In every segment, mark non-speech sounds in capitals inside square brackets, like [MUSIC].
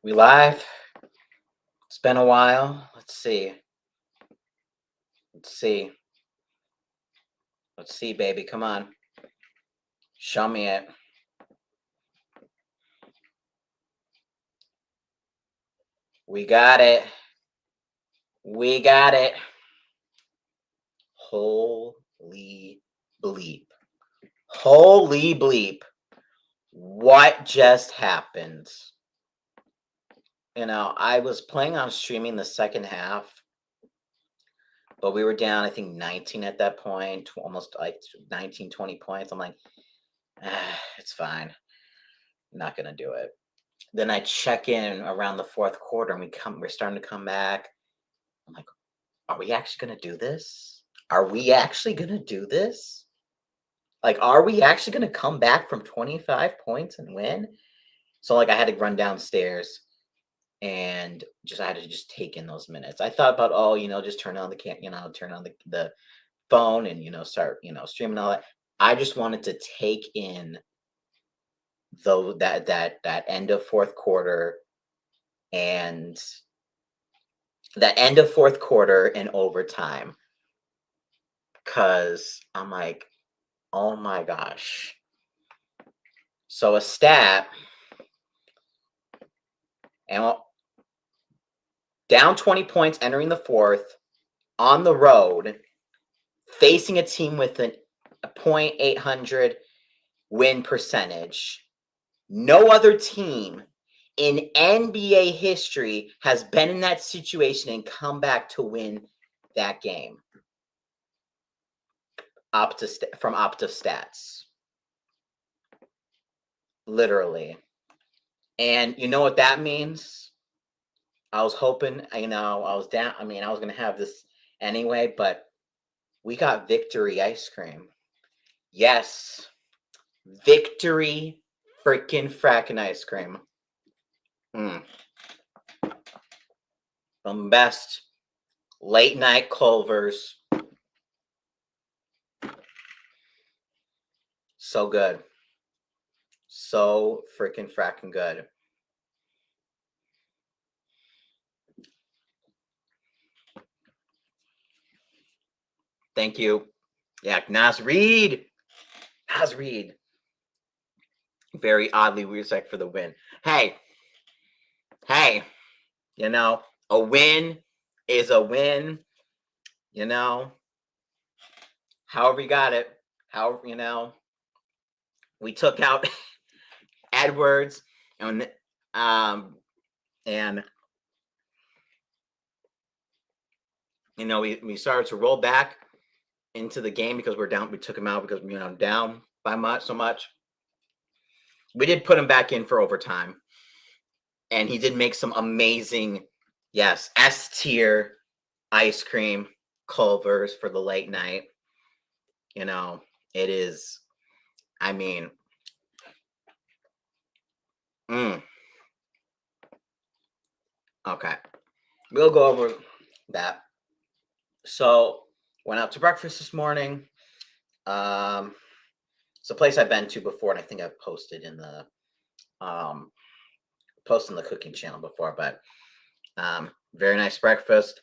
We live? It's been a while. Let's see. Let's see. Let's see, baby. Come on. Show me it. We got it. We got it. Holy bleep. Holy bleep. What just happened? I was planning on streaming the second half, but we were down, I think, 19 at that point, almost like 19, 20 points. I'm like, it's fine. I'm not going to do it. Then I check in around the fourth quarter and we're starting to come back. I'm like, are we actually going to do this? Are we actually going to do this? Like, are we actually going to come back from 25 points and win? So, like, I had to run downstairs and I had to just take in those minutes. I thought about, just turn on turn on the phone and, start, streaming all that. I just wanted to take in that end of fourth quarter and overtime, because I'm like, oh my gosh. So a stat, and down 20 points entering the fourth on the road, facing a team with a .800 win percentage. No other team in NBA history has been in that situation and come back to win that game. From Opta Stats. Literally. And you know what that means? I was hoping, I was down. I was going to have this anyway, but we got Victory ice cream. Yes. Victory freaking fracking ice cream. The best late night Culver's. So good. So freaking fracking good. Thank you. Yeah, Naz Reid. Very oddly weird sec for the win. Hey, a win is a win, however you got it. However, we took out Edwards and we started to roll back into the game because we're down. We took him out because down by so much. We did put him back in for overtime, and he did make some amazing, yes, S-tier ice cream Culver's for the late night. It is, okay. We'll go over that. So, went out to breakfast this morning. It's a place I've been to before, and I think I've posted in the cooking channel before, but very nice breakfast.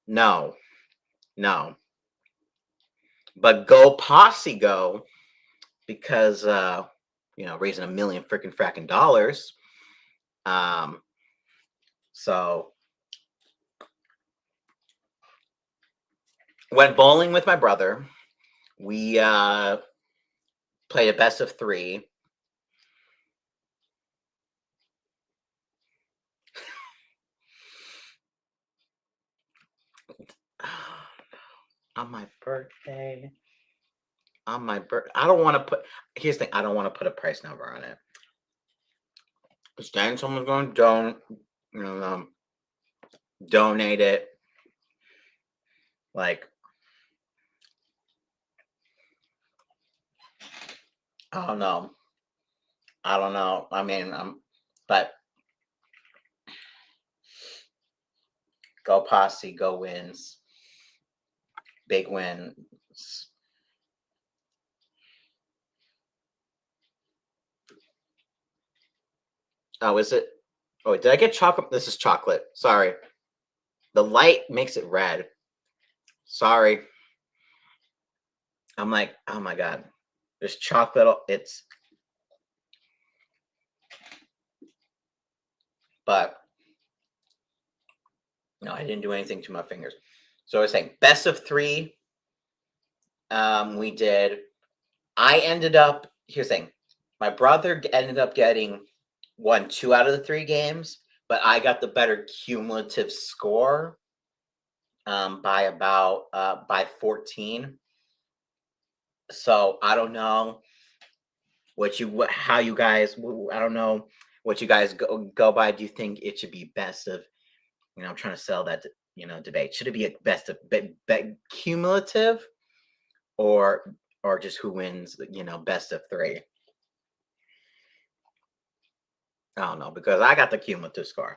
No. But go Posse go, because raising $1 million freaking fracking dollars. So went bowling with my brother. We played a best of 3. On my birthday. I don't want to put. Here's the thing. I don't want to put a price number on it. Then someone's going to donate it. Like, I don't know. But go Posse, go wins. Big wins. Oh, is it? Oh, did I get chocolate? This is chocolate. Sorry. The light makes it red. Sorry. I'm like, oh my God. There's chocolate. But no, I didn't do anything to my fingers. So I was saying best of three. We did. I ended up, here's the thing. My brother ended up getting won 2 out of the 3 games, but I got the better cumulative score by 14. So I don't know how you guys, I don't know what you guys go by. Do you think it should be best of, I'm trying to sell that, debate. Should it be a best of cumulative, or just who wins, best of 3? I don't know, because I got the cumulative score.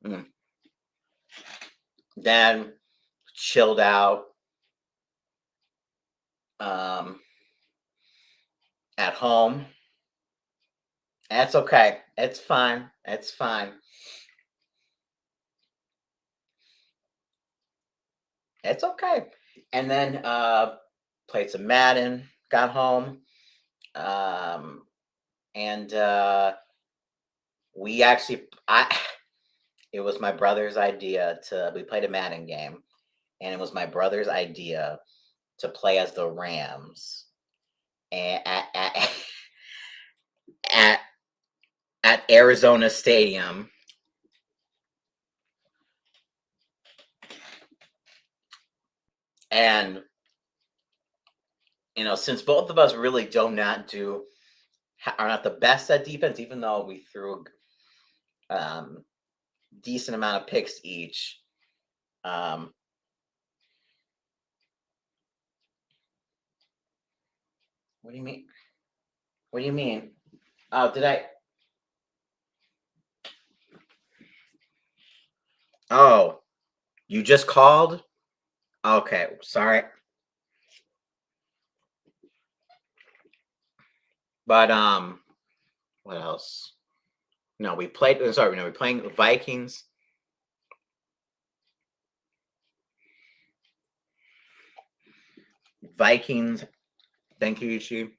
Mm. Then chilled out at home. That's okay. It's fine. It's fine. It's okay. And then played some Madden, got home. And we actually I it was my brother's idea to we played a Madden game, and it was my brother's idea to play as the Rams and at, at Arizona Stadium. And since both of us really are not the best at defense, even though we threw decent amount of picks each. Um, what do you mean? What do you mean? Oh, did I? Oh, you just called? Okay, sorry. But what else? No, we played. Sorry, no, we're playing Vikings. Vikings. Thank you, Ishi.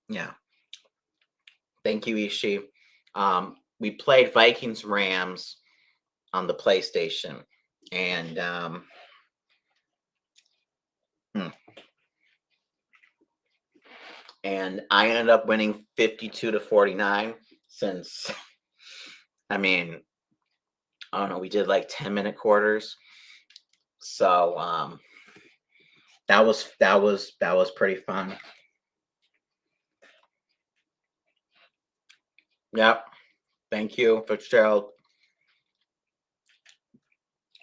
Yeah, thank you, Ishi. We played Vikings Rams on the PlayStation, and hmm, and I ended up winning 52-49. Since I mean, I don't know, we did like 10-minute quarters, so that was pretty fun. Yep. Thank you, Fitzgerald.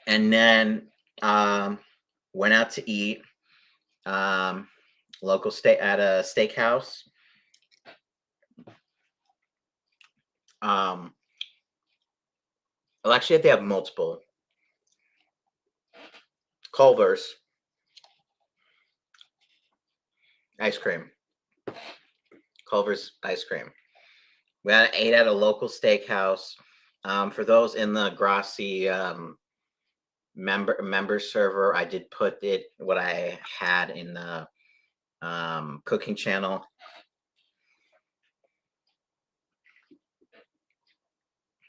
And then went out to eat um, local state at a steakhouse. Um, well, actually, they have multiple. Culver's ice cream. Culver's ice cream. We ate at a local steakhouse. For those in the Grassi member server, I did put what I had in the cooking channel.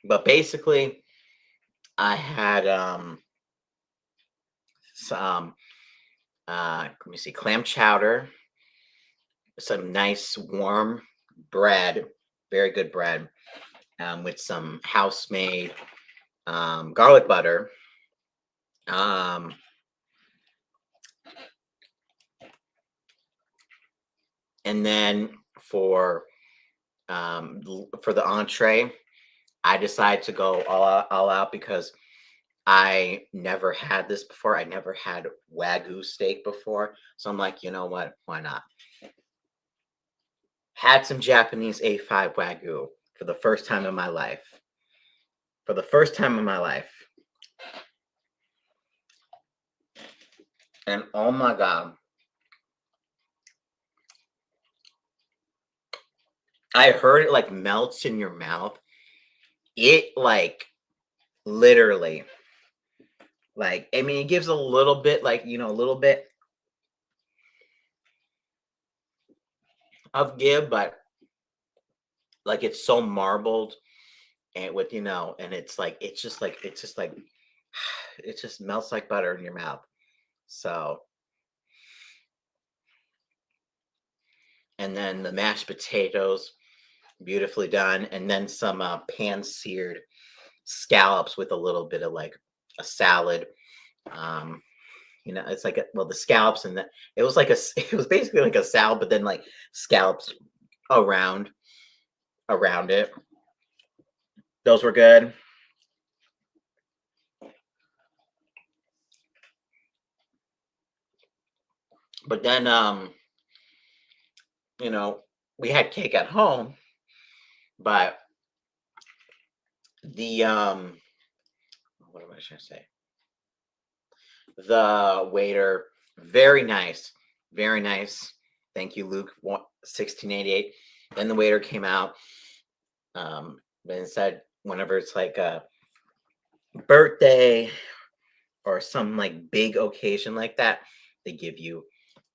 But basically, I had some let me see, clam chowder, some nice warm bread, very good bread, with some house made garlic butter. Um, and then for for the entree, I decided to go all out because I never had this before. I never had Wagyu steak before. So I'm like, you know what? Why not? Had some Japanese A5 Wagyu for the first time in my life. For the first time in my life. And oh my God. I heard it like melts in your mouth. It like literally like I mean it gives a little bit like a little bit of give, but like it's so marbled and with and it's just like it just melts like butter in your mouth. So and then the mashed potatoes, beautifully done, and then some pan seared scallops with a little bit of like a salad. Um, it's like the scallops and it was like it was basically like a salad, but then like scallops around it. Those were good. But then you know, we had cake at home, but the what am I trying to say? The waiter, very nice, very nice. Thank you, Luke. 1688. Then the waiter came out, and said, whenever it's like a birthday or some like big occasion like that, they give you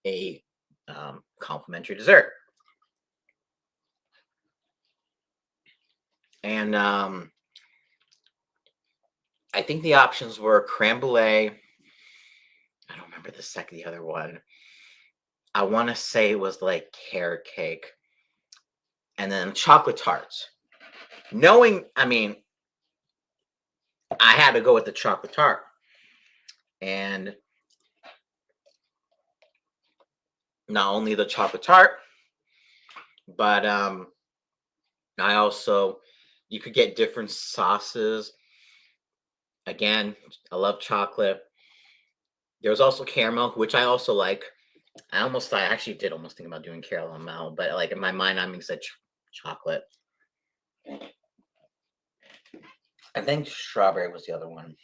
a complimentary dessert. And I think the options were creme brulee. I don't remember the other one. I want to say it was like carrot cake, and then chocolate tarts. Knowing, I mean, I had to go with the chocolate tart, and not only the chocolate tart, but I also you could get different sauces. Again, I love chocolate. There was also caramel, which I also like. I actually did almost think about doing caramel, but like in my mind, I said chocolate. I think strawberry was the other one,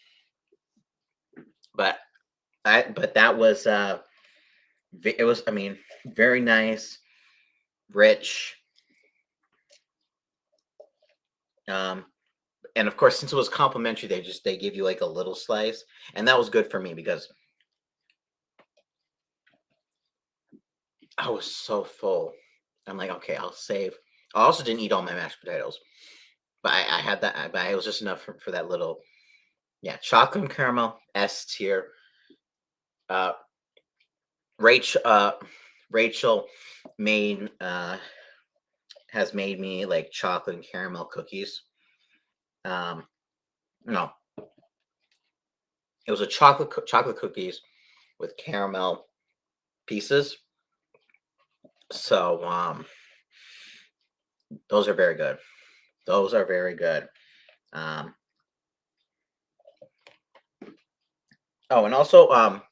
but that was it was, I mean, very nice, rich. Um, and of course, since it was complimentary, they give you like a little slice, and that was good for me because I was so full. I'm like, okay, I'll save. I also didn't eat all my mashed potatoes, but I had that. But it was just enough for that little, yeah, chocolate and caramel S tier. Uh, Rachel made has made me like chocolate and caramel cookies. Um, no, it was a chocolate cookies with caramel pieces. So those are very good. Those are very good. Um, oh, and also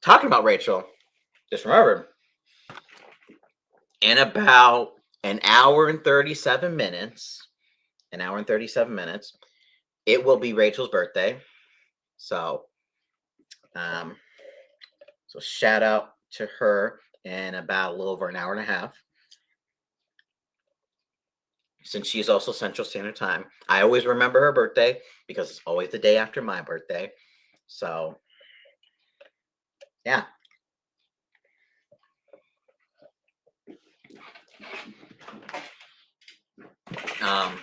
talking about Rachel, just remember, in about an hour and 37 minutes, it will be Rachel's birthday. So, um, so shout out to her in about a little over an hour and a half. Since she's also Central Standard Time, I always remember her birthday because it's always the day after my birthday. So, yeah.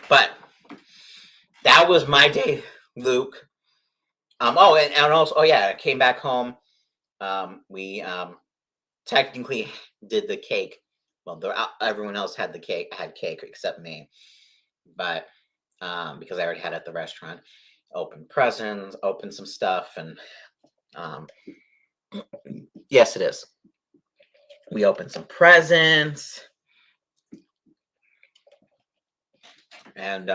But that was my day, Luke. Oh, and also, oh yeah, I came back home. We technically did the cake. Well, everyone else had cake except me, but because I already had it at the restaurant. Opened presents, opened some stuff, and um, yes, it is. We opened some presents, and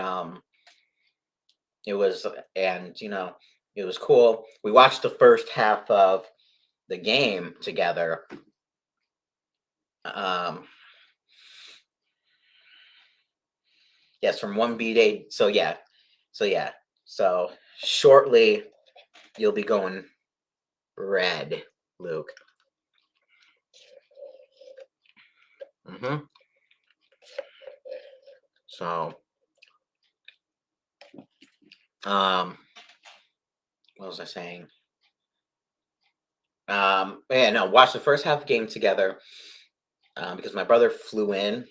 it was, and it was cool. We watched the first half of the game together. Um, yes, from one B day. So yeah, so shortly you'll be going red, Luke. Mm-hmm. So, what was I saying? Yeah, no, watched the first half game together because my brother flew in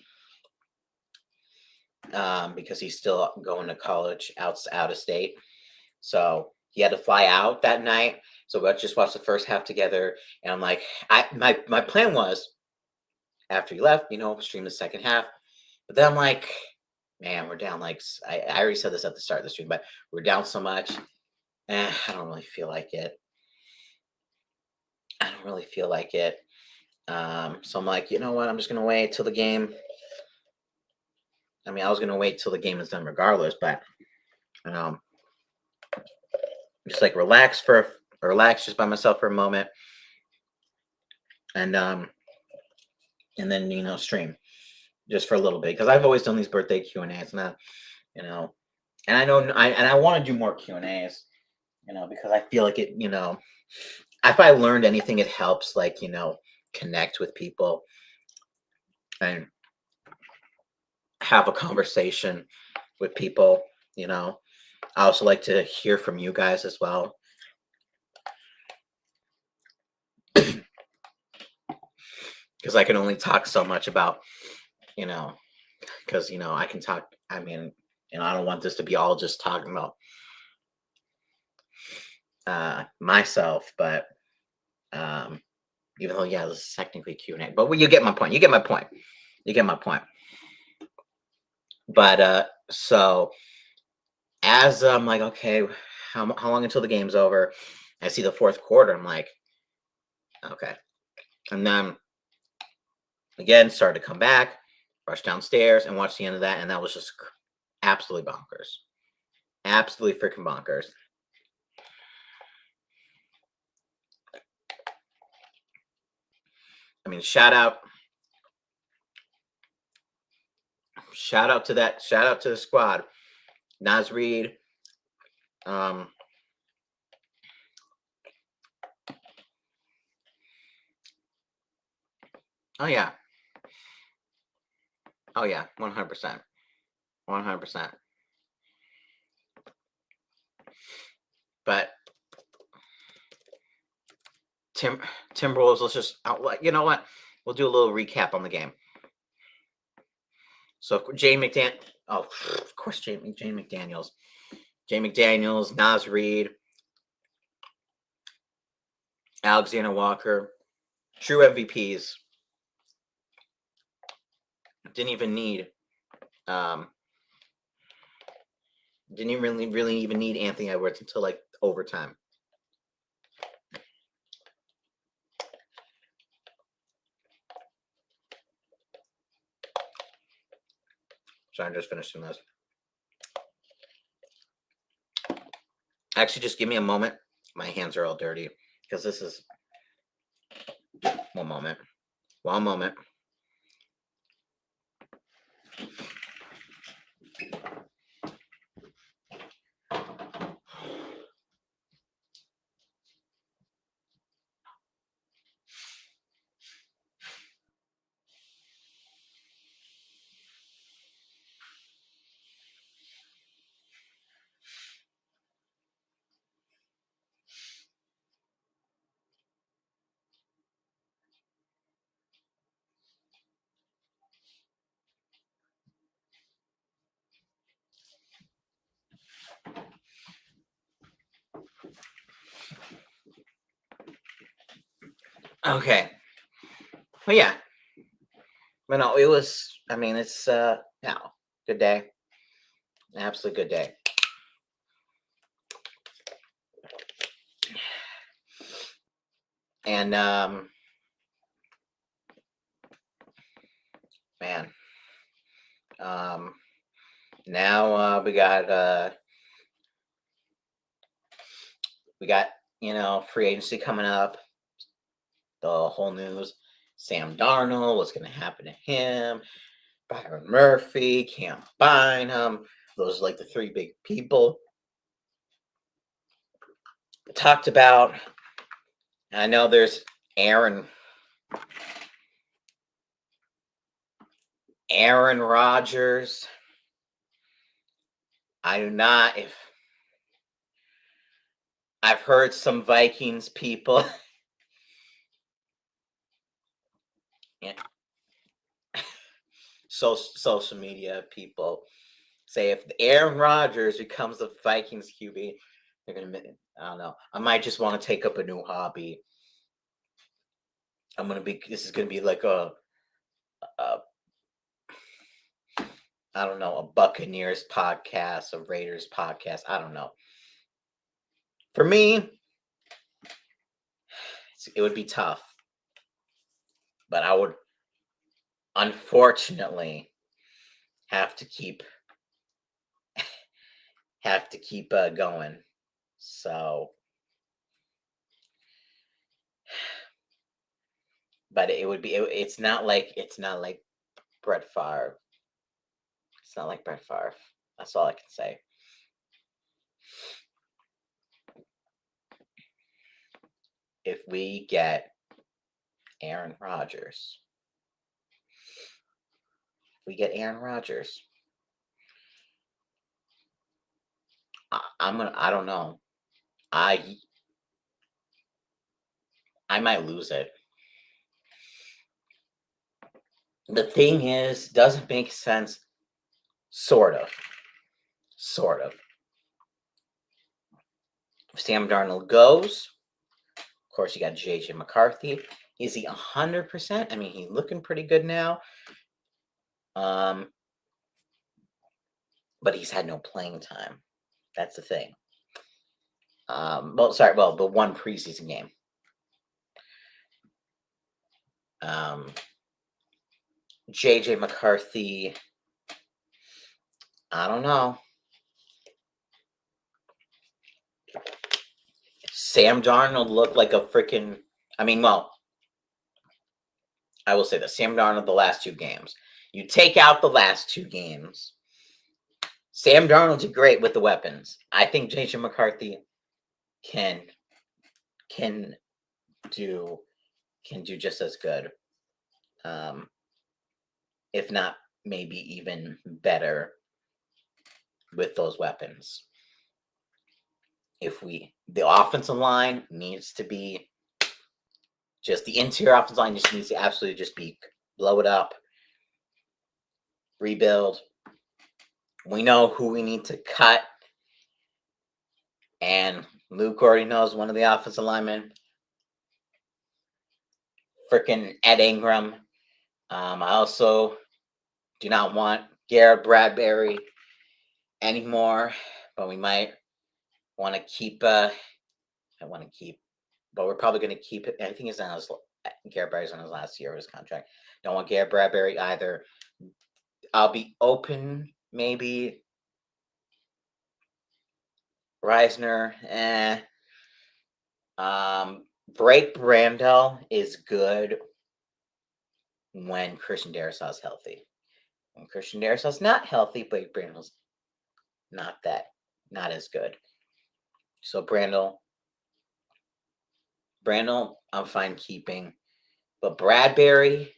because he's still going to college out of state. So he had to fly out that night. So let's just watch the first half together. And I'm like, my plan was after he left, stream the second half. But then I'm like, man, we're down like I already said this at the start of the stream, but we're down so much. I don't really feel like it. I don't really feel like it. So I'm like, you know what? I'm just gonna wait till the game. I mean, I was gonna wait till the game is done regardless, but just like relax just by myself for a moment, and then stream just for a little bit because I've always done these birthday Q&As now, and I know I want to do more Q&As, because I feel like it, if I learned anything, it helps like connect with people and have a conversation with people. I also like to hear from you guys as well. Because I can only talk so much about, because, I can talk, I mean, I don't want this to be all just talking about myself, but even though, yeah, this is technically Q&A, but you get my point. You get my point. But so as I'm like, okay, how long until the game's over? I see the fourth quarter. I'm like, okay. And then again, started to come back, rush downstairs and watch the end of that. And that was just absolutely bonkers. Absolutely freaking bonkers. I mean, shout out to the squad. Naz Reid. Oh yeah. 100%. 100%. But Timberwolves, let's just you know what? We'll do a little recap on the game. So Jay McDaniels, of course, Jay McDaniels. Jay McDaniels, Naz Reid, Alexander Walker, true MVPs. Didn't even need didn't really even need Anthony Edwards until like overtime. So I'm just finishing this. Actually, just give me a moment. My hands are all dirty because this is one moment. Okay. Well, yeah. But no, it was. I mean, it's good day. Absolutely good day. And man, now we got free agency coming up. The whole news. Sam Darnold, what's going to happen to him? Byron Murphy, Cam Bynum. Those are like the three big people talked about. I know there's Aaron Rodgers. I do not. If I've heard some Vikings people, yeah, social media people say if Aaron Rodgers becomes the Vikings QB, they're gonna. I don't know. I might just want to take up a new hobby. This is gonna be like a I don't know, a Buccaneers podcast, a Raiders podcast. I don't know. For me, it would be tough, but I would unfortunately have to keep going. So, but it would be. It's not like Brett Favre. It's not like Brett Favre. That's all I can say. If we get Aaron Rodgers, I don't know. I I might lose it. The thing is, doesn't make sense. Sort of. Sort of. If Sam Darnold goes, of course, you got JJ McCarthy. Is he 100%? I mean, he's looking pretty good now. But he's had no playing time. That's the thing. The one preseason game. JJ McCarthy, I don't know. Sam Darnold looked like a freaking. I mean, well, I will say this: Sam Darnold, the last two games. You take out the last two games. Sam Darnold did great with the weapons. I think JJ McCarthy can do just as good, if not maybe even better with those weapons. The offensive line needs to be just the interior offensive line just needs to absolutely just be blow it up, rebuild. We know who we need to cut, and Luke already knows one of the offensive linemen. Freaking Ed Ingram. I also do not want Garrett Bradbury anymore, but we might want to keep. I want to keep, but we're probably going to keep it. I think it's on Garrett Bradbury's on his last year of his contract. Don't want Garrett Bradbury either. I'll be open, maybe. Reisner, Blake Brandel is good when Christian Darrisaw is healthy. When Christian Darrisaw is not healthy, Blake Brandel's not as good. So Brandel, I'm fine keeping, but Bradbury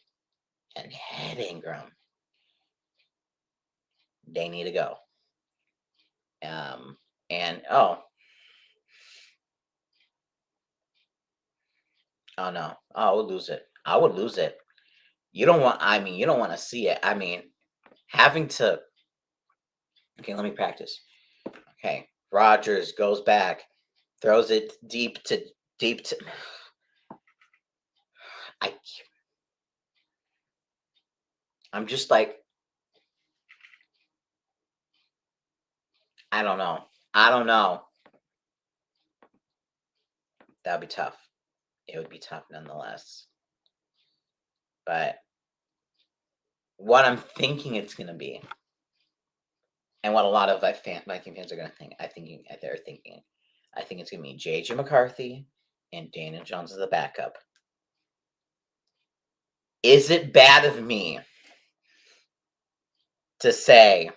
and Ed Ingram, they need to go. And oh no, I would lose it. You don't want. I mean, you don't want to see it. I mean, having to. Okay, let me practice. Okay, Rodgers goes back, throws it deep to. I'm just like, I don't know. That'd be tough. It would be tough nonetheless. But what I'm thinking it's gonna be, and what a lot of Viking fans are gonna think, I think it's gonna be JJ McCarthy and Daniel Jones as the backup. Is it bad of me to say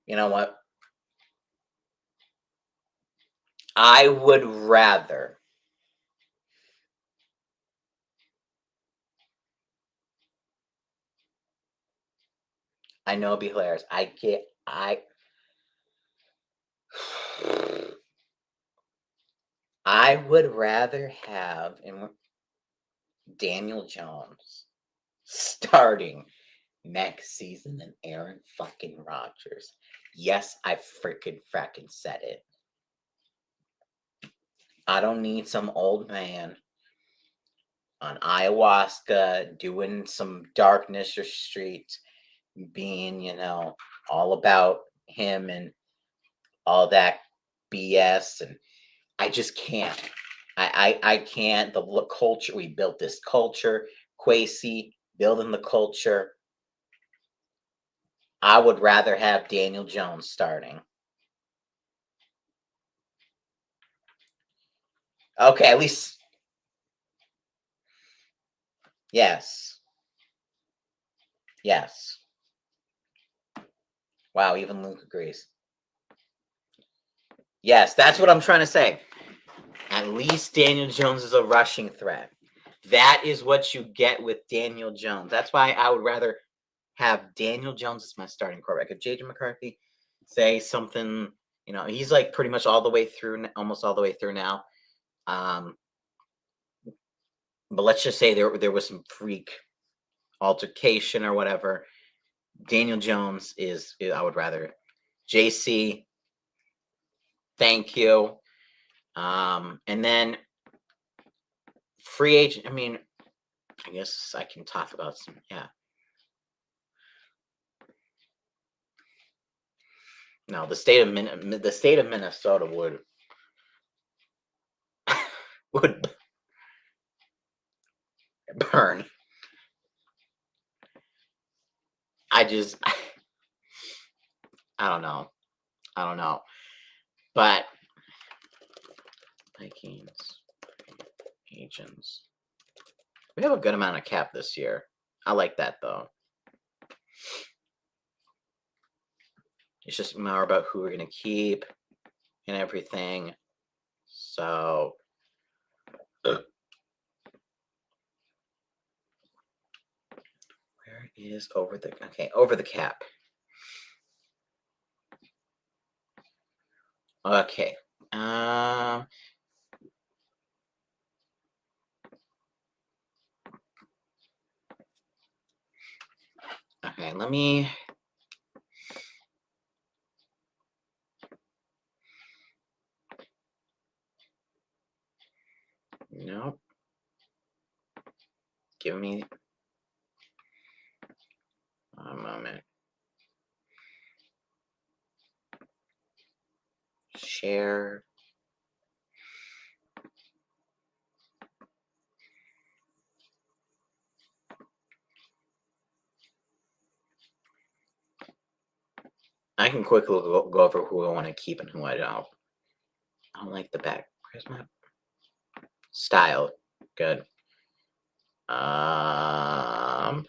you know what? I would rather. I know it'd be hilarious. I would rather have Daniel Jones starting next season than Aaron fucking Rodgers. Yes, I frickin' said it. I don't need some old man on ayahuasca doing some darkness or streets being, all about him and all that BS. And I just can't. I can't. The culture, we built this culture. Quasi building the culture. I would rather have Daniel Jones starting. Okay, at least. Yes. Yes. Wow, even Luke agrees. Yes, that's what I'm trying to say. At least Daniel Jones is a rushing threat. That is what you get with Daniel Jones. That's why I would rather have Daniel Jones as my starting quarterback. If JJ McCarthy say something, he's like pretty much all the way through, almost all the way through now. But let's just say there was some freak altercation or whatever. Daniel Jones is I would rather. JC, thank you. And then free agent. I mean, I guess I can talk about some. Yeah. No, the state of Minnesota would burn. I don't know. But Vikings agents. We have a good amount of cap this year. I like that though. It's just more about who we're gonna keep and everything. So where is over the cap? Okay. Okay, let me. Nope. Give me a moment. Share. I can quickly go over who I want to keep and who I don't. I don't like the back. Where's my style? Good. Oh,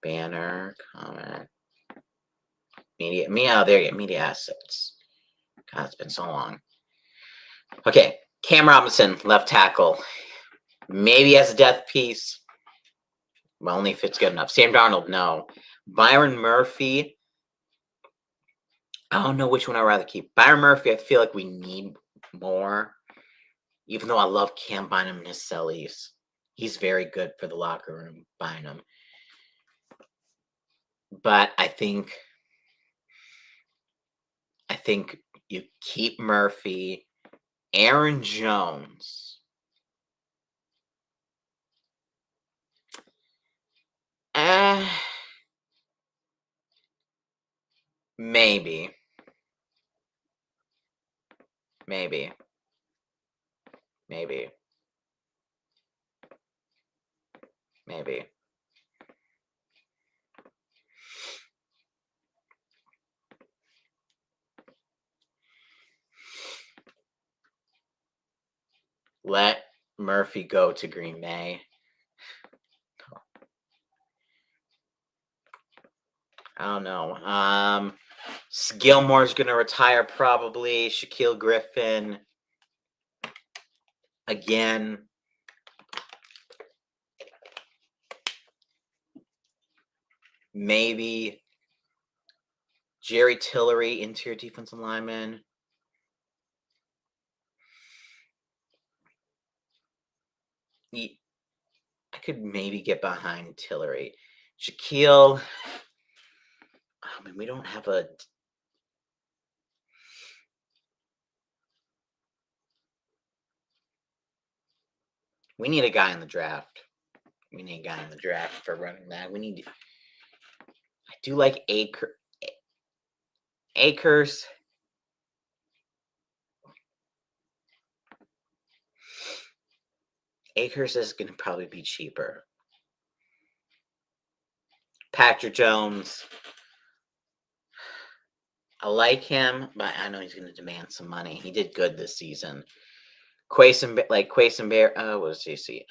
banner, comment, media. There you go. Media assets. God, it's been so long. Okay, Cam Robinson, left tackle. Maybe as a death piece. Well, only if it's good enough. Sam Darnold, no. Byron Murphy. I don't know which one I'd rather keep. Byron Murphy, I feel like we need more. Even though I love Cam Bynum and his sellies. He's very good for the locker room, Bynum. But I think you keep Murphy. Aaron Jones. Maybe. Let Murphy go to Green Bay. I don't know. Gilmore's going to retire probably. Shaquille Griffin. Again. Maybe Jerry Tillery, interior defensive lineman. I could maybe get behind Tillery. Shaquille. I mean, we don't have a. We need a guy in the draft. We need a guy in the draft for running that. We need. I do like Akers. Akers is going to probably be cheaper. Patrick Jones. I like him, but I know he's going to demand some money. He did good this season. Quason Bear. Oh, what does he see?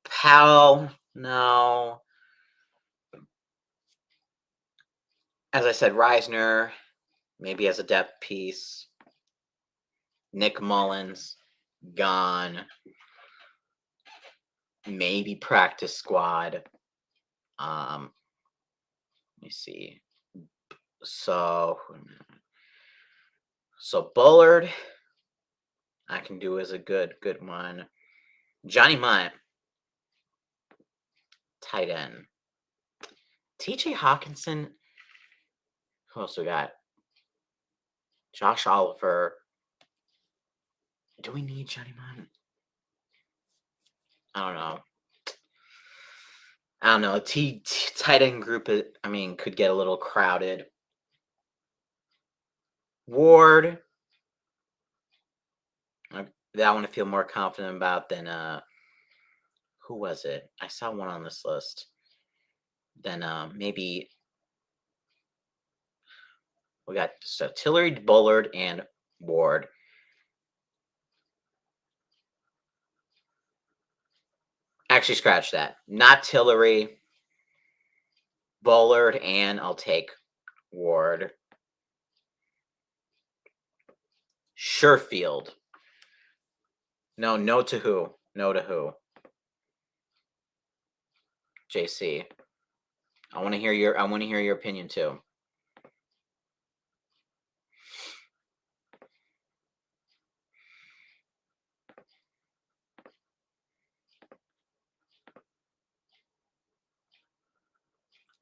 Powell. No. As I said, Reisner, maybe as a depth piece. Nick Mullins, gone. Maybe practice squad. Let me see. So Bullard, I can do as a good one. Johnny Munt, tight end. TJ Hawkinson. Who else we got? Josh Oliver. Do we need Johnny Munt? I don't know. Tight end group, could get a little crowded. Ward. That one I feel more confident about than who was it? I saw one on this list. Then maybe we got Tillery, Bullard, and Ward. Actually, scratch that. Not Tillery, Bullard, and I'll take Ward. Sherfield. No to who? No to who? JC. I want to hear your opinion too.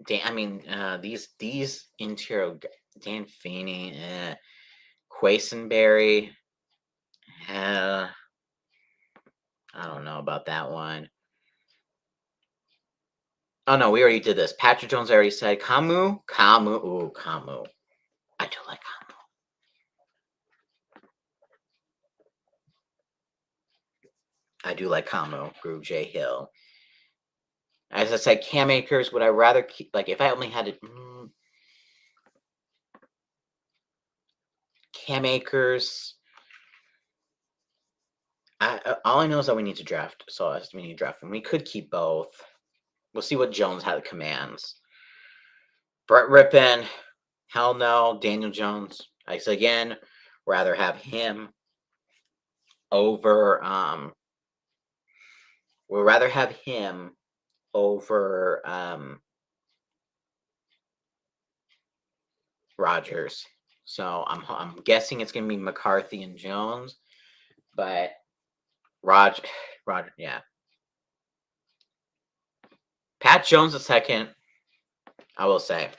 These interior Dan Feeney, Quasenberry. I don't know about that one. Oh no, we already did this. Patrick Jones already said Camus. Ooh, Camus. I do like Camus. I do like Camus. Groove J Hill. As I said, Cam Akers, would I rather keep, if I only had it. Cam Akers. All I know is that we need to draft. So we need to draft him. We could keep both. We'll see what Jones had commands. Brett Rippon. Hell no. Daniel Jones. I said again, rather have him over. We'd rather have him over Rodgers. So I'm guessing it's gonna be McCarthy and Jones, but Roger, yeah. Pat Jones the second, I will say.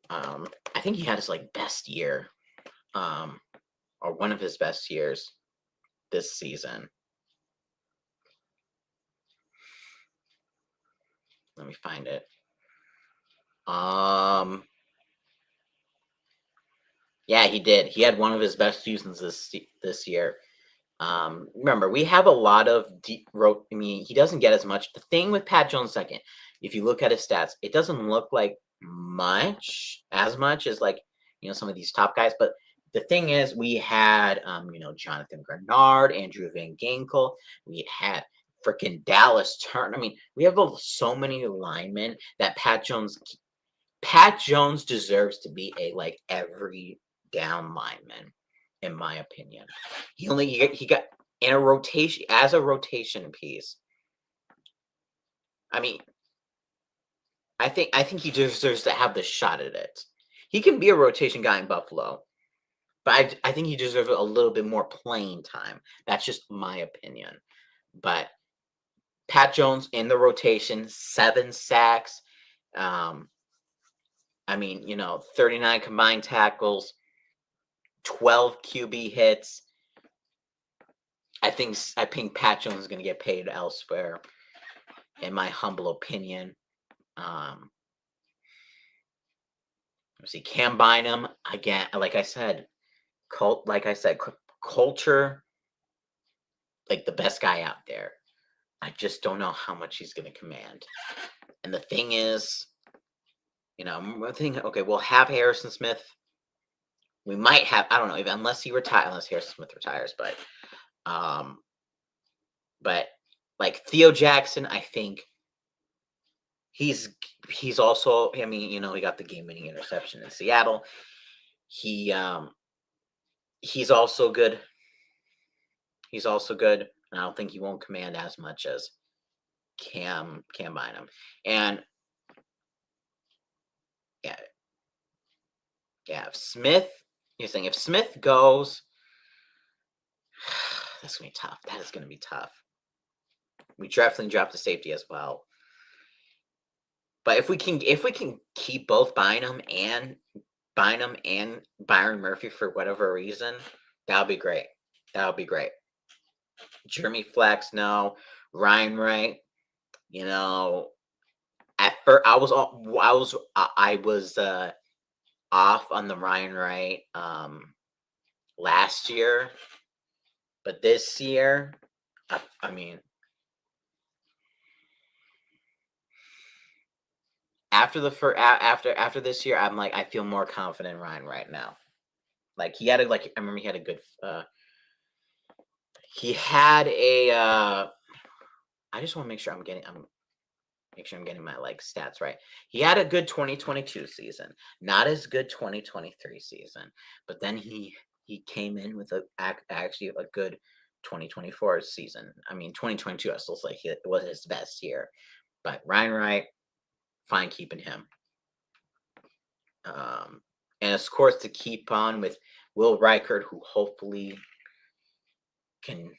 I think he had his best year, or one of his best years this season. Let me find it. Yeah, he did. He had one of his best seasons this year. Remember, we have a lot of he doesn't get as much. The thing with Pat Jones second, if you look at his stats, it doesn't look like as much as some of these top guys. But the thing is, we had Jonathan Grenard, Andrew Van Ginkel. We had freaking Dallas Turner. We have so many linemen that Pat Jones Pat Jones deserves to be a like every down lineman, in my opinion. He got in a rotation as a rotation piece. I mean, I think he deserves to have the shot at it. He can be a rotation guy in Buffalo, but I think he deserves a little bit more playing time. That's just my opinion. But Pat Jones in the rotation, 7 sacks. I mean, 39 combined tackles, 12 QB hits. I think Pat Jones is going to get paid elsewhere, in my humble opinion. Let's see, Cam Bynum again. Like I said, culture, like the best guy out there. I just don't know how much he's going to command. And the thing is, I'm thinking, okay, we'll have Harrison Smith. We might have, I don't know, unless Harrison Smith retires, but like Theo Jackson, I think he's also, I mean, he got the game-winning interception in Seattle. He's also good. He's also good. And I don't think he won't command as much as Cam Bynum. And yeah, if Smith goes, that's gonna be tough. That is gonna be tough. We definitely draft the safety as well. But if we can keep both Bynum and Byron Murphy for whatever reason, that would be great. That would be great. Jeremy Flex, no. Ryan Wright, at first I was off on the Ryan Wright last year, but this year, I mean, after this year, I'm like, I feel more confident in Ryan Wright now. Like I remember he had a good. He had a. I just want to make sure I'm getting my like stats right. He had a good 2022 season, not as good 2023 season, but then he came in with actually a good 2024 season. I mean, 2022, I still say it was his best year, but Ryan Wright, fine keeping him. And of course, to keep on with Will Reichert, who hopefully can,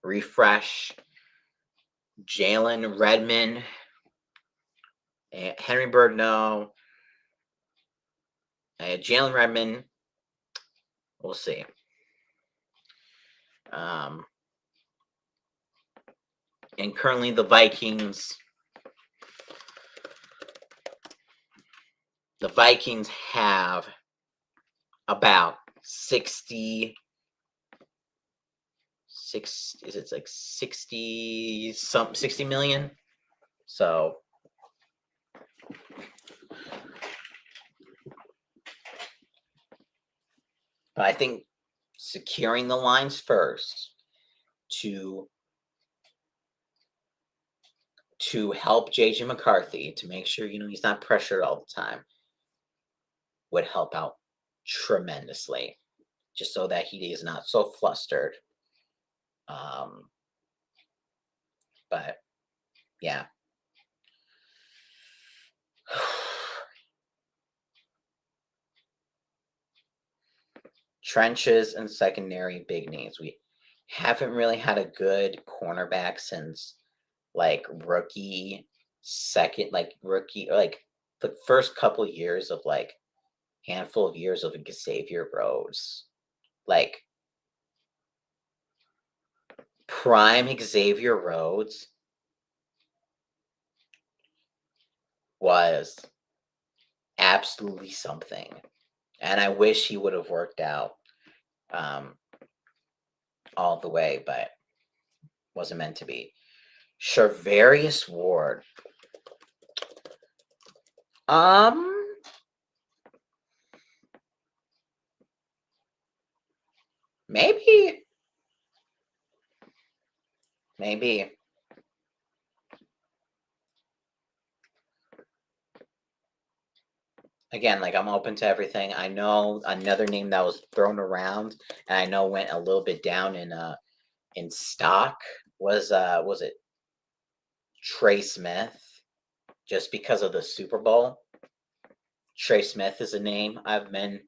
refresh. Jalen Redmond, Henry Bird, no. Jalen Redmond, we'll see. And currently the Vikings have about 60 million. So but I think securing the lines first to help JJ McCarthy, to make sure he's not pressured all the time, would help out tremendously, just so that he is not so flustered. But yeah. Trenches and secondary big names. We haven't really had a good cornerback since like the first couple of years of handful of years of Xavier Rhodes. Like prime Xavier Rhodes was absolutely something. And I wish he would have worked out all the way, but wasn't meant to be. Charvarius Ward. Maybe. again, like I'm open to everything. I know another name that was thrown around, and I know went a little bit down in stock was it Trey Smith, just because of the Super Bowl. Trey Smith is a name I've been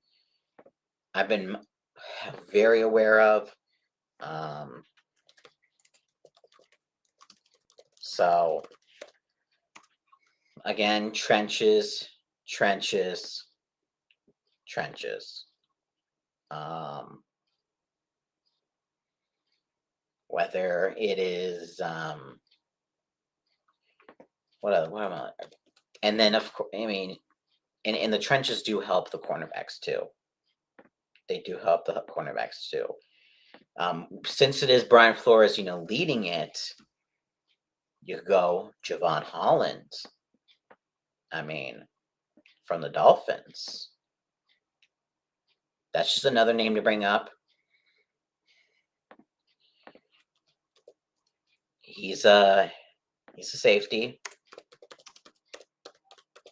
very aware of. Um, so again, trenches, trenches. Um, whether it is what am I? And then of course, I mean, and the trenches do help the cornerbacks too. They do help the cornerbacks too. Since it is Brian Flores, leading it, you could go Javon Holland. I mean, from the Dolphins. That's just another name to bring up. He's a safety,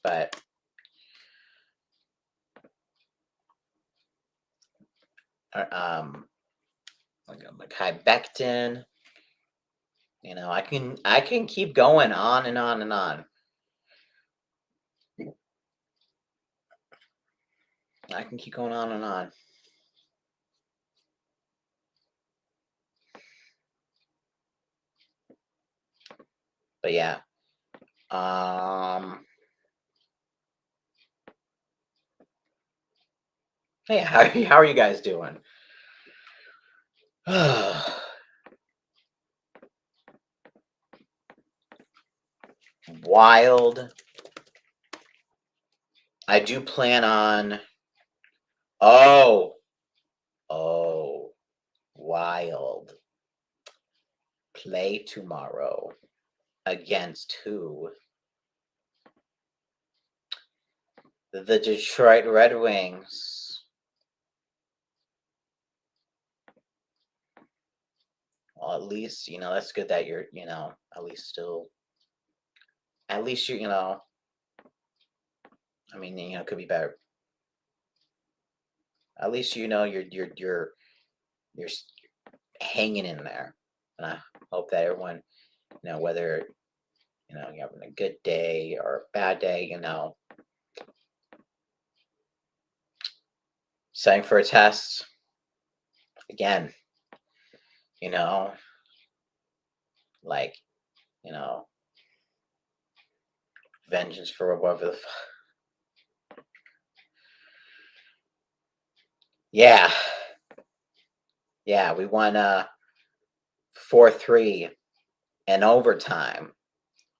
but like Kai Becton. I can keep going on and on and on. I can keep going on and on. But yeah. Hey, how are you guys doing? Wild. I do plan on. Oh, wild. Play tomorrow against who? The Detroit Red Wings. Well, at least, that's good that you're, at least still, at least I mean, it could be better. At least, you're hanging in there. And I hope that everyone, whether, you're having a good day or a bad day, studying for a test. Again, like, vengeance for whatever the Yeah. Yeah, we won 4-3 in overtime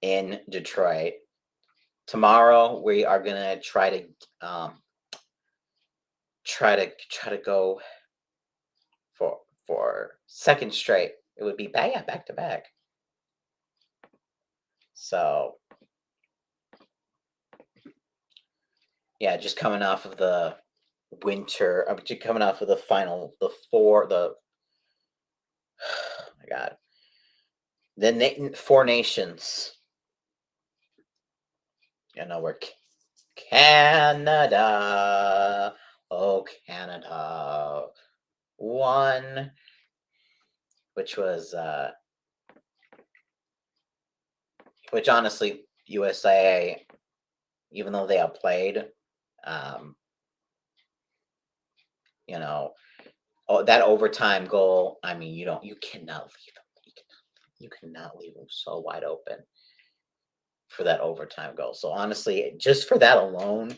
in Detroit. Tomorrow we are gonna try to go for second straight. It would be back to back. So yeah, just coming off of the winter. I'm just coming off of the final, oh my God, the Four Nations. We're Canada. Oh, Canada won, which was which honestly, USA, even though they outplayed, um, that overtime goal. I mean, you cannot leave them. You cannot leave them so wide open for that overtime goal. So honestly, just for that alone,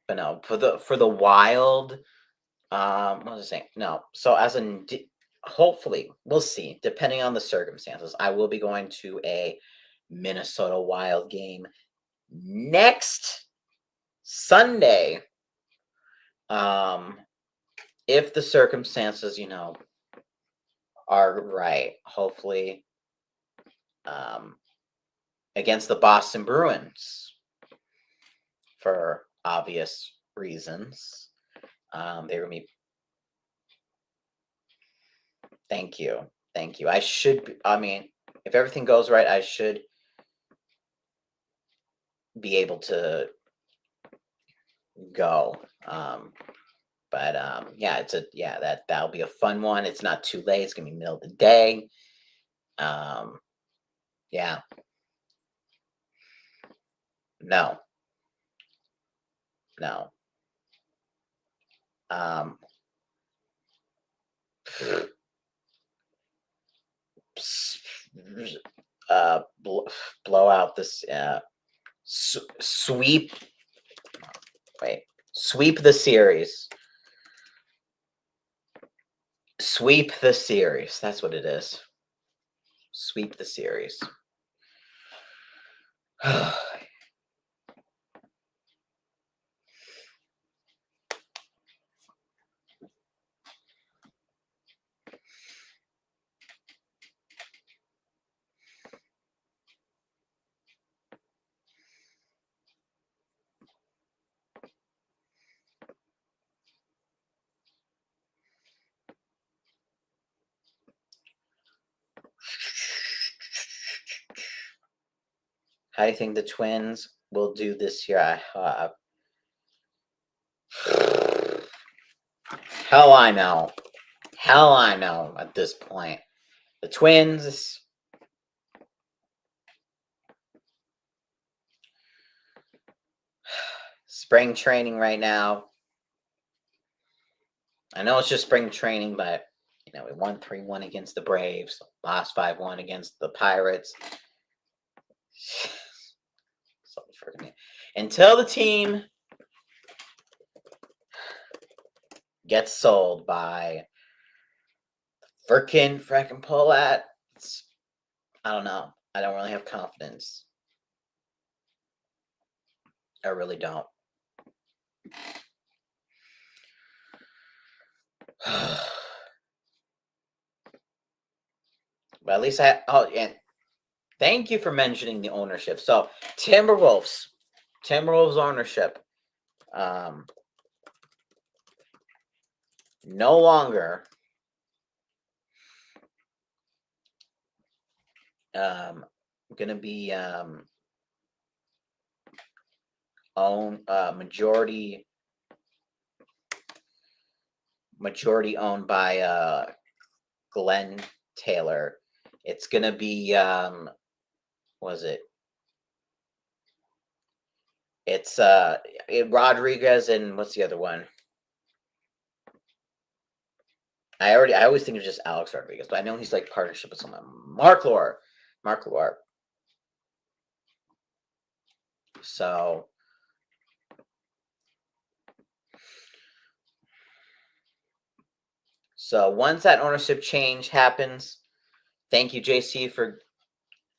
but no, for the Wild, what was I saying? No, so hopefully we'll see. Depending on the circumstances, I will be going to a Minnesota Wild game next Sunday. If the circumstances, are right, hopefully, against the Boston Bruins for obvious reasons. They were me. Thank you. Thank you. I should I mean, if everything goes right, I should be able to go. Yeah, that'll be a fun one. It's not too late. It's gonna be middle of the day. Um, yeah, no, no. Um, uh, blow out this. Sweep. Wait, sweep the series. Sweep the series. That's what it is. Sweep the series. How do you think the Twins will do this year? Hell, I know. Hell, I know at this point. The Twins. Spring training right now. I know it's just spring training, but we won 3-1 against the Braves, lost 5-1 against the Pirates. Until the team gets sold by frickin' Polat, I don't know. I don't really have confidence. I really don't. But at least and thank you for mentioning the ownership. So Timberwolves ownership, no longer gonna be majority owned by Glenn Taylor. It's gonna be was it? It's Rodriguez and what's the other one? I always think it's just Alex Rodriguez, but I know he's like partnership with someone. Mark Lore. So once that ownership change happens, thank you, JC, for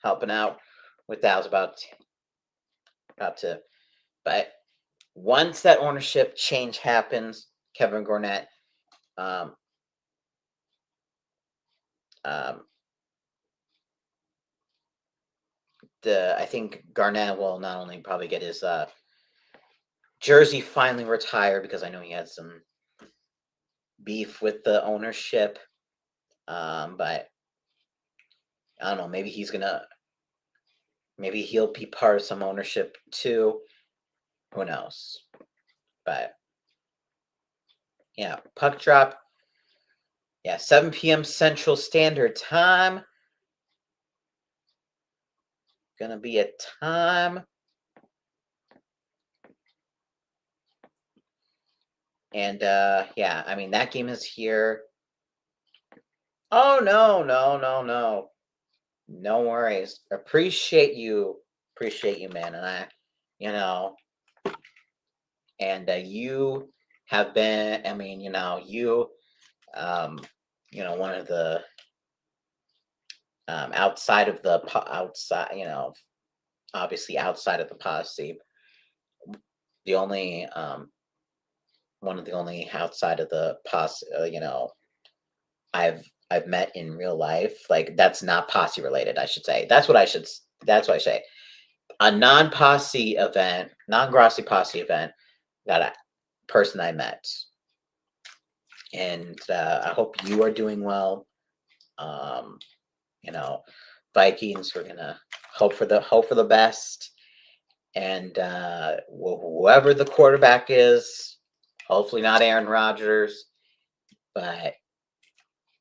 helping out with that. I was about to, but once that ownership change happens, Kevin Garnett, I think Garnett will not only probably get his jersey finally retired, because I know he had some beef with the ownership, but I don't know, maybe he'll be part of some ownership too. Who knows? But yeah, puck drop. Yeah, 7 p.m. Central Standard Time. Gonna be a time. And yeah, I mean, that game is here. Oh, no. No worries. Appreciate you, man. And you have been, I mean, one of the outside of the obviously outside of the posse, the only one of the only outside of the posse, I've met in real life. Like, that's not posse related, I should say. That's what I say. A non-posse event, non-Grossi posse event, that person I met. And I hope you are doing well. You know, Vikings, we're gonna hope for the best, and whoever the quarterback is, hopefully not Aaron Rodgers, but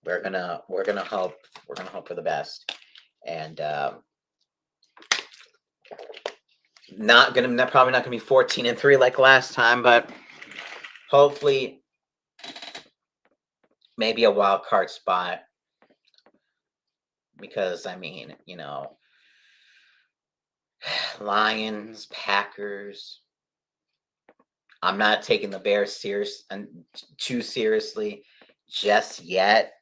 we're gonna hope for the best, and probably not gonna be 14-3 like last time, but hopefully maybe a wild card spot, because I mean, Lions, Packers. I'm not taking the Bears too seriously just yet.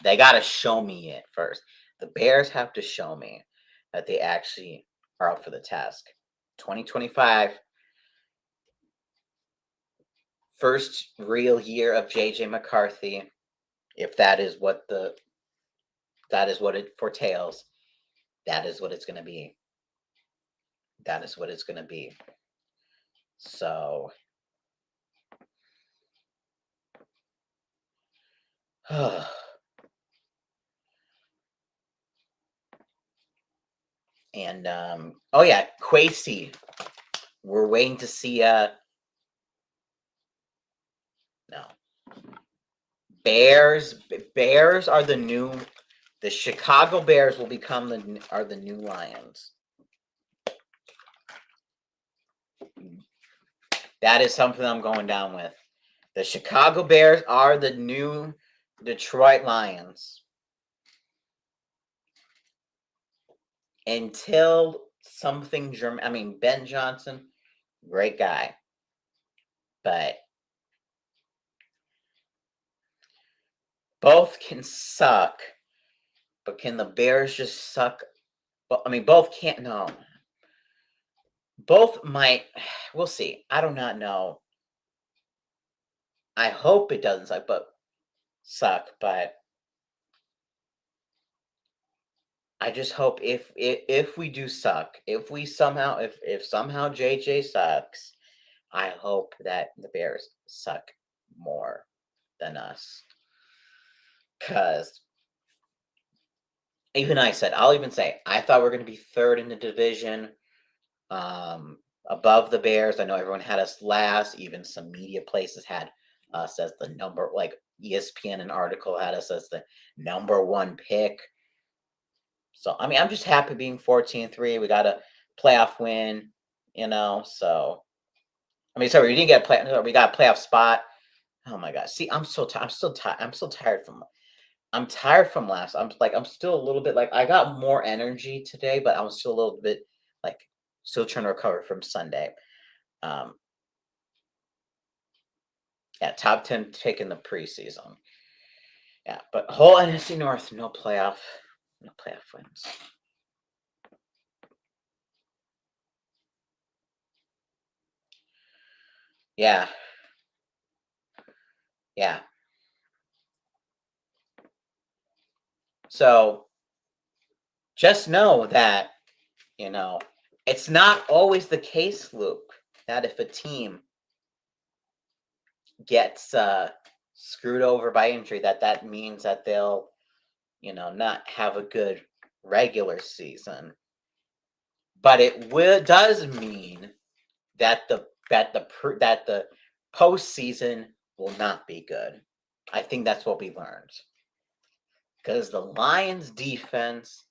They got to show me it first. The Bears have to show me that they actually are up for the task. 2025, first real year of JJ McCarthy, if that is what it foretells, that is what it's going to be. That is what it's going to be. So, and oh yeah, Kwesi. We're waiting to see no. Bears are the Chicago Bears will become the new Lions. That is something I'm going down with. The Chicago Bears are the new Detroit Lions. Until something Ben Johnson, great guy. But both can suck. But can the Bears just suck? Both can't. No. Both might. We'll see. I do not know. I hope it doesn't suck, but I just hope if we do suck, if somehow JJ sucks, I hope that the Bears suck more than us. Because I'll even say, I thought we were going to be third in the division, above the Bears. I know everyone had us last. Even some media places had us as the number, like ESPN, an article had us as the number one pick. So, I'm just happy being 14-3. We got a playoff win, so. Sorry, we didn't get we got a playoff spot. Oh my God. See, I'm so tired. I'm still tired I'm tired from last. I'm still a little bit I got more energy today, but I was still a little bit still trying to recover from Sunday. Yeah, top 10 pick in the preseason. Yeah, but whole NFC North, no playoff wins. Yeah. Yeah. So just know that, it's not always the case, Luke, that if a team gets screwed over by injury, that means that they'll, not have a good regular season. But it does mean that the postseason will not be good. I think that's what we learned. Because the Lions defense,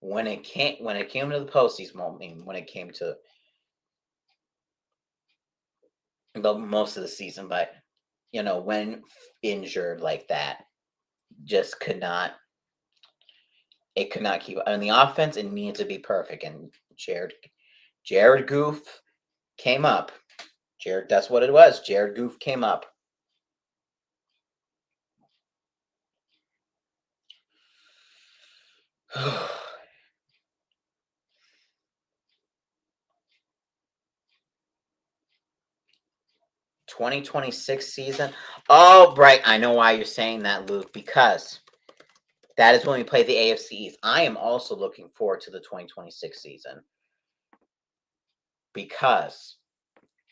when it came to the postseason, when it came to most of the season, but when injured like that, just could not keep. On the offense, it needed to be perfect, and Jared Goff came up. That's what it was. Jared Goff came up. [SIGHS] 2026 season. Oh, right. I know why you're saying that, Luke, because that is when we play the AFC East. I am also looking forward to the 2026 season because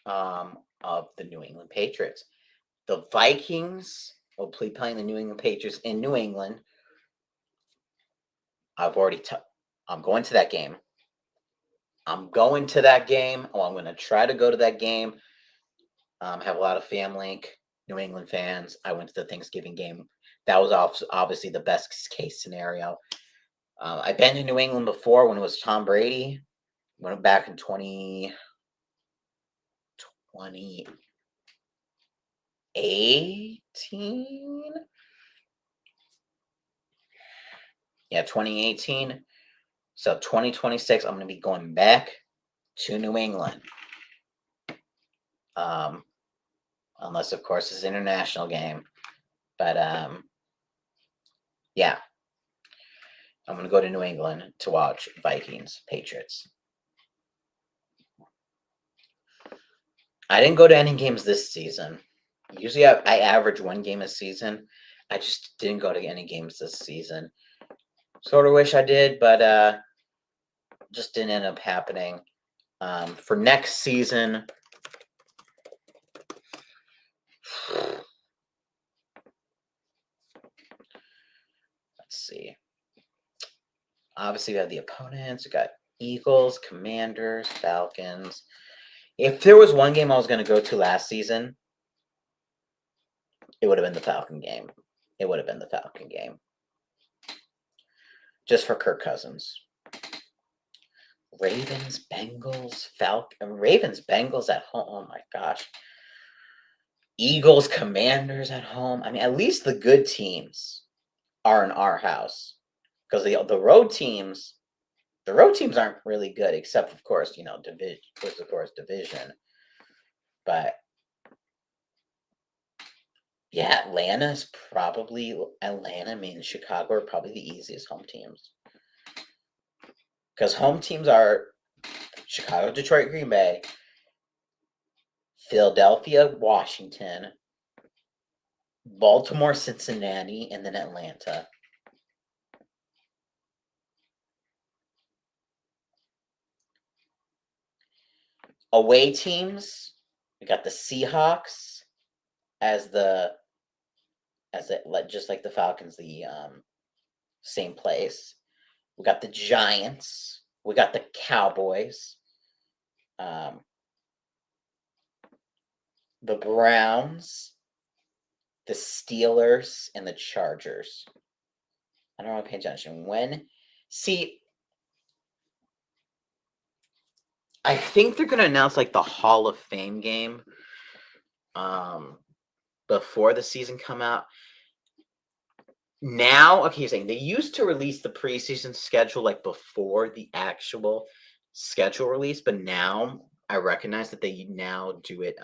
of the New England Patriots. The Vikings will be playing the New England Patriots in New England. I'm going to that game. I'm going to that game. Oh, I'm going to try to go to that game. Have a lot of family, New England fans. I went to the Thanksgiving game. That was obviously the best case scenario. I've been to New England before when it was Tom Brady. Went back in 2018. Yeah, 2018. So 2026, I'm going to be going back to New England. Unless, of course, it's an international game. But, yeah. I'm going to go to New England to watch Vikings, Patriots. I didn't go to any games this season. Usually I average one game a season. I just didn't go to any games this season. Sort of wish I did, but just didn't end up happening. For next season, let's see. Obviously, we have the opponents. We got Eagles, Commanders, Falcons. If there was one game I was going to go to last season, it would have been the Falcon game. It would have been the Falcon game. Just for Kirk Cousins. Ravens, Bengals, Ravens, Bengals at home. Oh my gosh. Eagles, Commanders at home. I mean, at least the good teams are in our house. Because the road teams aren't really good, except of course, division. But yeah, Atlanta, Chicago are probably the easiest home teams. Because home teams are Chicago, Detroit, Green Bay, Philadelphia, Washington, Baltimore, Cincinnati, and then Atlanta. Away teams, we got the Seahawks just like the Falcons, the same place. We got the Giants. We got the Cowboys. The Browns, the Steelers, and the Chargers. I don't want to pay attention. I think they're going to announce like the Hall of Fame game before the season come out. Now, okay, you're saying they used to release the preseason schedule like before the actual schedule release, but now I recognize that they now do it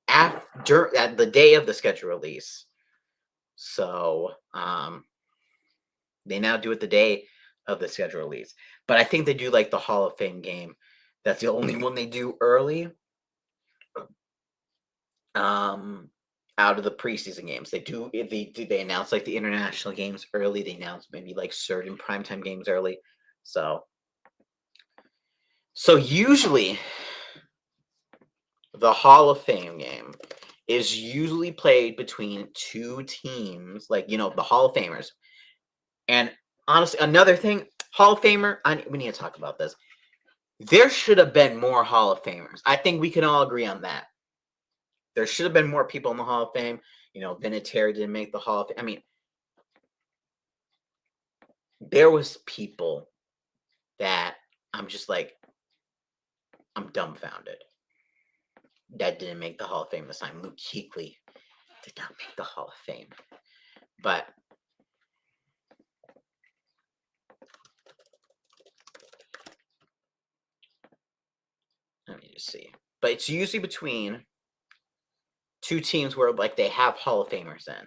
at the day of the schedule release. So they now do it the day of the schedule release. But I think they do like the Hall of Fame game. That's the only one they do early. Out of the preseason games, they announce like the international games early. They announce maybe like certain primetime games early. So usually the Hall of Fame game is usually played between two teams, like the Hall of Famers. And honestly, another thing, Hall of Famer, we need to talk about this. There should have been more Hall of Famers. I think we can all agree on that. There should have been more people in the Hall of Fame. Vinatieri didn't make the Hall of Fame. I mean, there was people that I'm just like, I'm dumbfounded that didn't make the Hall of Fame this time. Luke Kuechly did not make the Hall of Fame. But let me just see. But it's usually between two teams where like they have Hall of Famers in.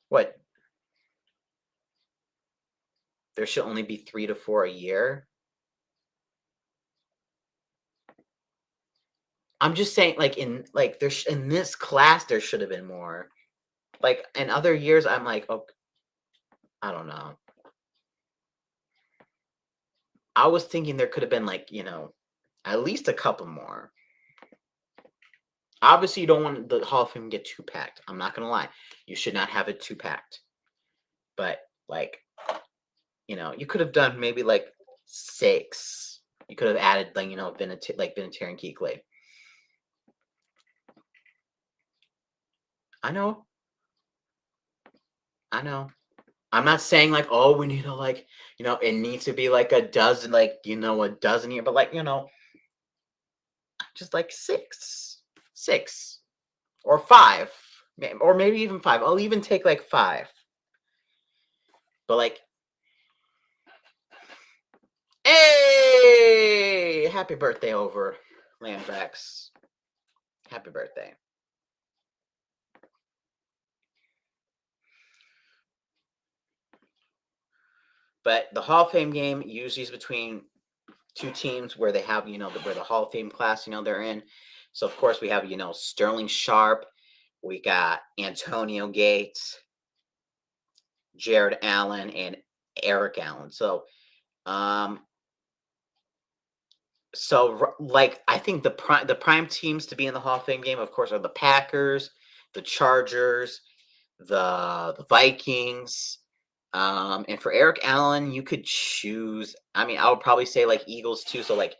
What? There should only be 3 to 4 a year. I'm just saying, like in this class, there should have been more. Like in other years, I'm like, oh, I don't know. I was thinking there could have been like, at least a couple more. Obviously, you don't want the Hall of Fame to get too packed. I'm not gonna lie. You should not have it too packed. But like, you could have done maybe like 6. You could have added like Vinatieri and Kuechly. I know. I know. I'm not saying like, oh, we need to like, it needs to be like a dozen, like, a dozen here, but like, just like 6 or 5, or maybe even 5. I'll even take like 5. But like, hey, happy birthday over Lambrax. Happy birthday. But the Hall of Fame game usually is between 2 teams where they have, where the Hall of Fame class, they're in. So of course we have, Sterling Sharp, we got Antonio Gates, Jared Allen, and Eric Allen. So like I think the prime teams to be in the Hall of Fame game, of course, are the Packers, the Chargers, the Vikings. And for Eric Allen, you could choose. I mean, I would probably say like Eagles too. So like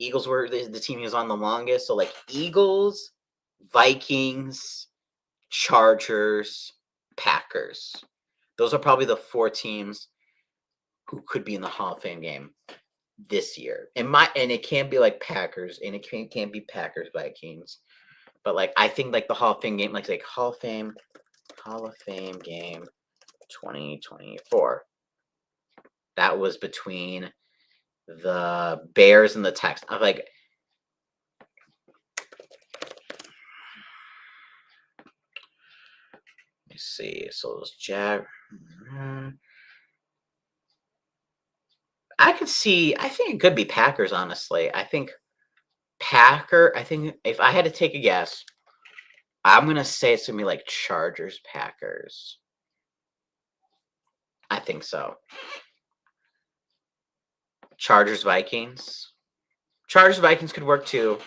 Eagles were the team he was on the longest. So like Eagles, Vikings, Chargers, Packers. Those are probably the 4 teams who could be in the Hall of Fame game this year. And it can't be like Packers, and it can't be Packers Vikings. But like I think like the Hall of Fame game, like Hall of Fame game 2024. That was between the Bears and the Texans. I'm like, let me see. So it was Jack. I could see. I think it could be Packers. Honestly, I think if I had to take a guess, I'm gonna say it's gonna be like Chargers Packers. I think so. Chargers Vikings. Chargers Vikings could work too.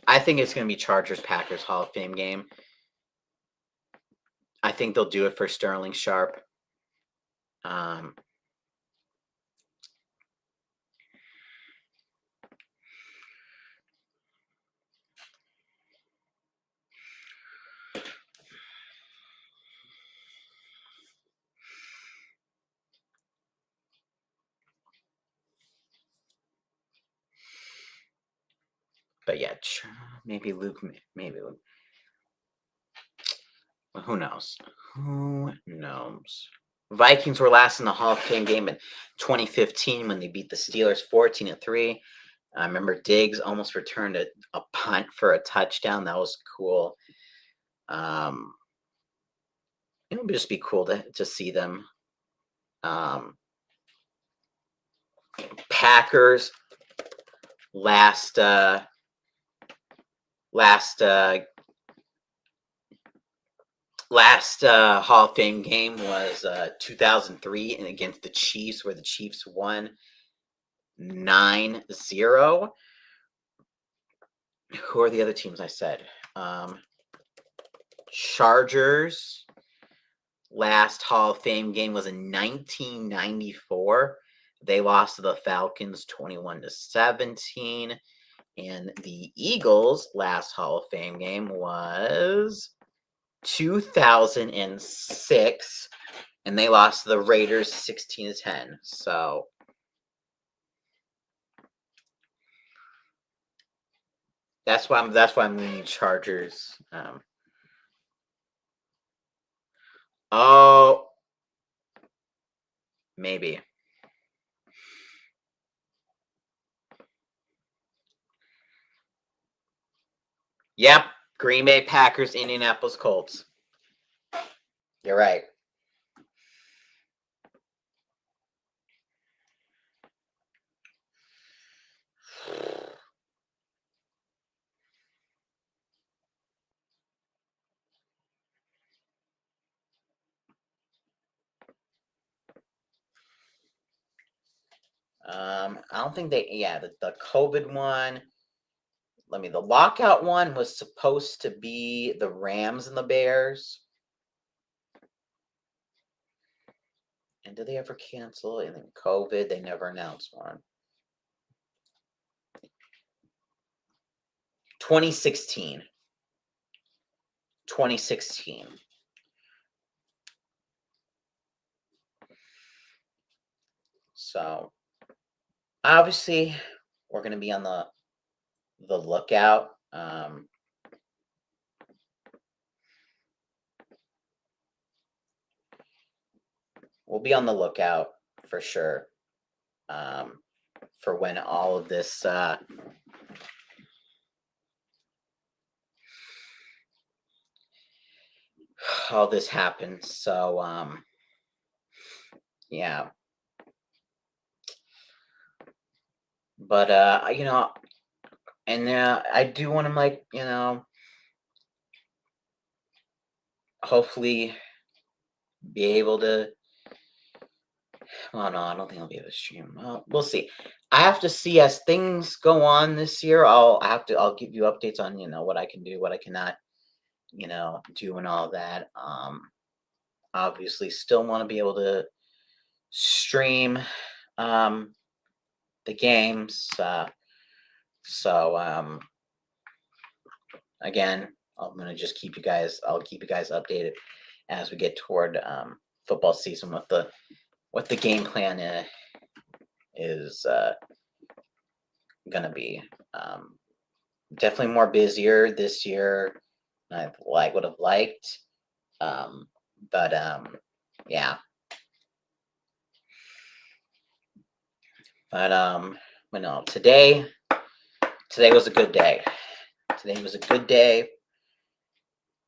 I think it's gonna be Chargers Packers Hall of Fame game. I think they'll do it for Sterling Sharp. Um, but yeah, maybe Luke. Maybe Luke. Well, who knows? Who knows? Vikings were last in the Hall of Fame game in 2015 when they beat the Steelers 14-3. I remember Diggs almost returned a punt for a touchdown. That was cool. It would just be cool to see them. Packers last Hall of Fame game was 2003 and against the Chiefs, where the Chiefs won 9-0. Who are the other teams I said? Chargers last Hall of Fame game was in 1994. They lost to the Falcons 21-17. And the Eagles' last Hall of Fame game was 2006, and they lost to the Raiders 16-10. So that's why I'm leaning Chargers. Oh, maybe. Yep, Green Bay Packers, Indianapolis Colts. You're right. I don't think they. Yeah, the COVID one. The lockout one was supposed to be the Rams and the Bears. And did they ever cancel? And then COVID, they never announced one. 2016. 2016. So obviously we're going to be on the lookout. We'll be on the lookout for sure for when all of this all this happens. So yeah. But and I do want to hopefully be able to. Oh no, I don't think I'll be able to stream. We'll see. I have to see as things go on this year. I'll give you updates on what I can do, what I cannot, do, and all that. Obviously, still want to be able to stream the games. So again, I'm gonna just keep you guys. I'll keep you guys updated as we get toward football season. What the game plan is gonna be. Definitely more busier this year than I would have liked. But yeah. But no, today was a good day. Today was a good day.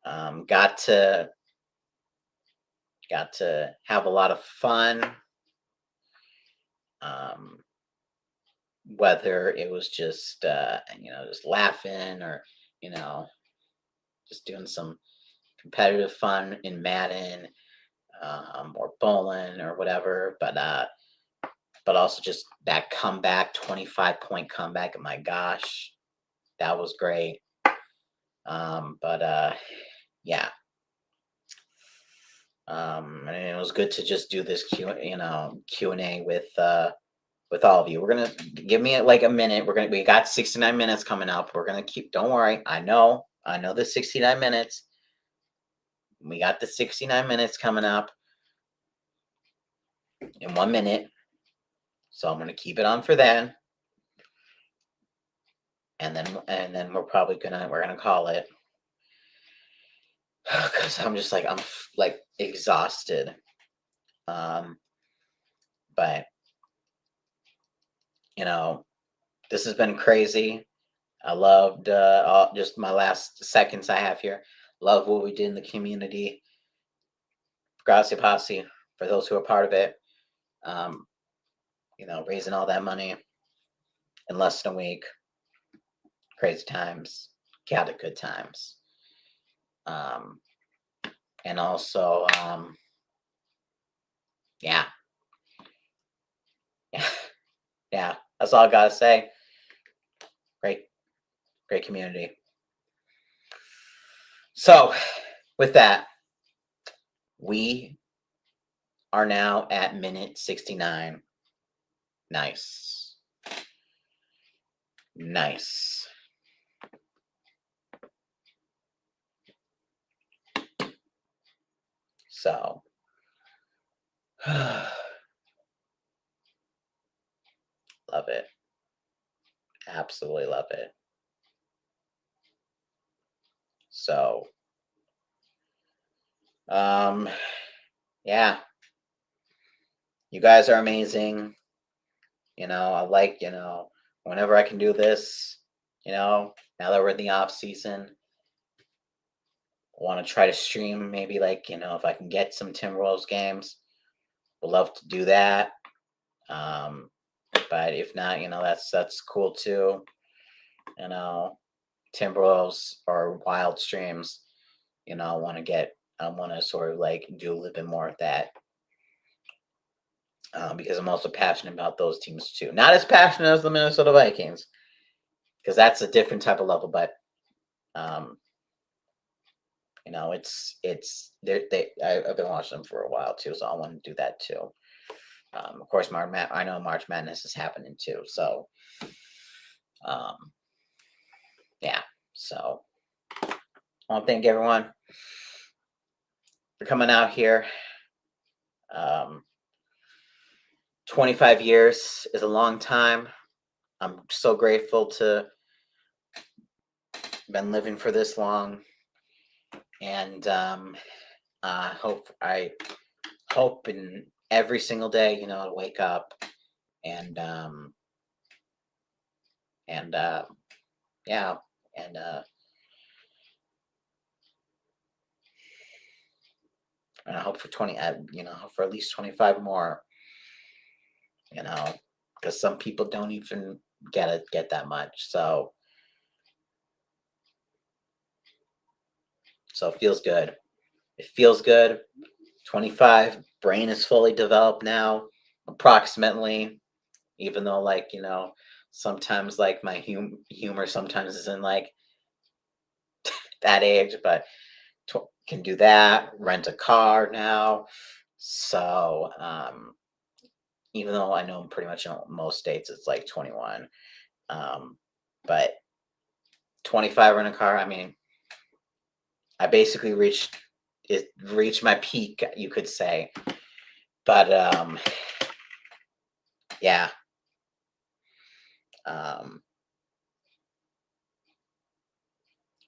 Got to have a lot of fun. Whether it was just just laughing or just doing some competitive fun in Madden or bowling or whatever, but also just that comeback, 25-point comeback. My gosh, that was great. But yeah. And it was good to just do this Q&A with all of you. We're gonna give me like a minute. We got 69 minutes coming up. We're gonna keep. Don't worry. I know the 69 minutes. We got the 69 minutes coming up in 1 minute. So I'm gonna keep it on for then. And then we're gonna call it. Because I'm like exhausted. But this has been crazy. I loved just my last seconds I have here. Love what we did in the community. Grazie Posse, for those who are part of it. Raising all that money in less than a week. Crazy times. Got it, good times. And also, yeah. Yeah, that's all I gotta say. Great community. So, with that, we are now at minute 69. Nice. So, love it. Absolutely love it. So, yeah. You guys are amazing. I like, whenever I can do this, now that we're in the off season, I want to try to stream maybe if I can get some Timberwolves games, would love to do that. But if not, that's cool too. Timberwolves or Wild streams, I want to sort of do a little bit more of that. Because I'm also passionate about those teams too. Not as passionate as the Minnesota Vikings, because that's a different type of level. But I've been watching them for a while too, so I want to do that too. Of course, I know March Madness is happening too, so yeah. So I want to thank everyone for coming out here. 25 years is a long time. I'm so grateful to been living for this long, and I hope in every single day, to wake up and yeah, and I hope for 20, for at least 25 more, because some people don't even get that much. So it feels good. It feels good. 25, brain is fully developed now, approximately, even though sometimes my humor sometimes isn't like that age, but can do that, rent a car now. So even though I know pretty much in most states it's like 21, but 25 rent a car, I mean, I basically reached my peak, you could say. But yeah.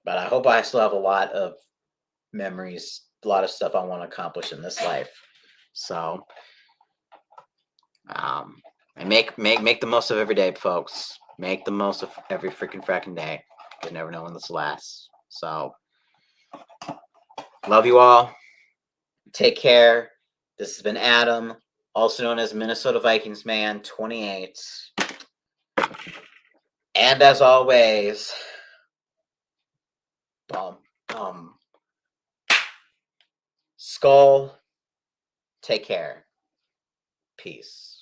But I hope I still have a lot of memories, a lot of stuff I want to accomplish in this life. So and make the most of every day, folks. Make the most of every freaking fracking day. You never know when this lasts. So love you all. Take care. This has been Adam, also known as Minnesota Vikings Man 28. And as always, Skull, take care. Peace.